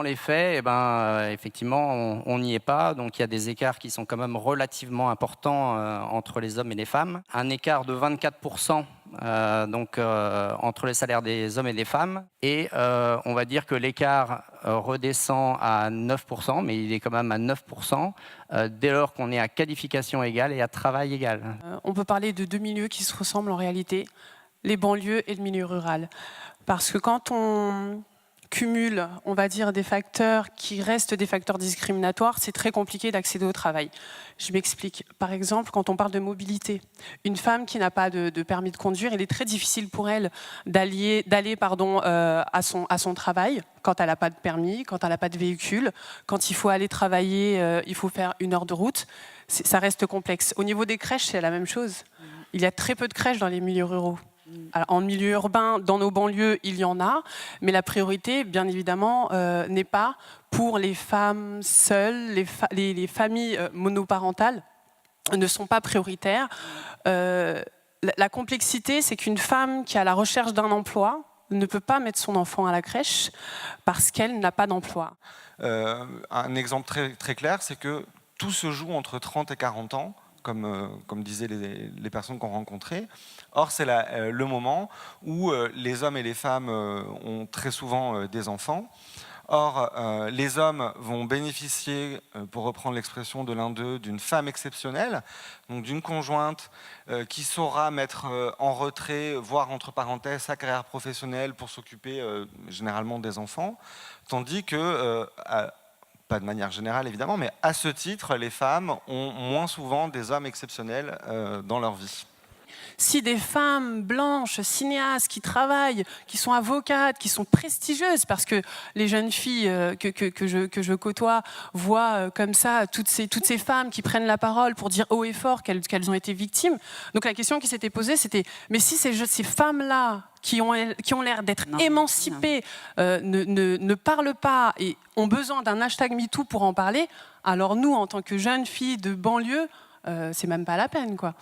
dans les faits, effectivement, on n'y est pas. Donc, il y a des écarts qui sont quand même relativement importants entre les hommes et les femmes. Un écart de 24% entre les salaires des hommes et des femmes. Et on va dire que l'écart redescend à 9%, mais il est quand même à 9%, dès lors qu'on est à qualification égale et à travail égal. On peut parler de deux milieux qui se ressemblent en réalité, les banlieues et le milieu rural. Parce que quand on cumule, on va dire, des facteurs qui restent des facteurs discriminatoires, c'est très compliqué d'accéder au travail. Je m'explique. Par exemple, quand on parle de mobilité, une femme qui n'a pas de permis de conduire, il est très difficile pour elle d'aller à son travail quand elle n'a pas de permis, quand elle n'a pas de véhicule, quand il faut aller travailler, il faut faire 1 heure de route. Ça reste complexe. Au niveau des crèches, c'est la même chose. Il y a très peu de crèches dans les milieux ruraux. Alors, en milieu urbain, dans nos banlieues, il y en a, mais la priorité, bien évidemment, n'est pas pour les femmes seules, les familles monoparentales ne sont pas prioritaires. La complexité, c'est qu'une femme qui est à la recherche d'un emploi ne peut pas mettre son enfant à la crèche parce qu'elle n'a pas d'emploi. Un exemple très, très clair, c'est que tout se joue entre 30 et 40 ans. Comme disaient les personnes qu'on rencontrait. Or, c'est le moment où les hommes et les femmes ont très souvent des enfants. Or, les hommes vont bénéficier, pour reprendre l'expression de l'un d'eux, d'une femme exceptionnelle, donc d'une conjointe qui saura mettre en retrait, voire entre parenthèses, sa carrière professionnelle pour s'occuper généralement des enfants, tandis que pas de manière générale évidemment, mais à ce titre, les femmes ont moins souvent des hommes exceptionnels dans leur vie. Si des femmes blanches, cinéastes, qui travaillent, qui sont avocates, qui sont prestigieuses, parce que les jeunes filles que je côtoie voient comme ça toutes ces femmes qui prennent la parole pour dire haut et fort qu'elles ont été victimes. Donc la question qui s'était posée, c'était mais si ces femmes-là, qui ont l'air d'être émancipées, ne parlent pas et ont besoin d'un hashtag MeToo pour en parler, alors nous, en tant que jeunes filles de banlieue, c'est même pas la peine, quoi.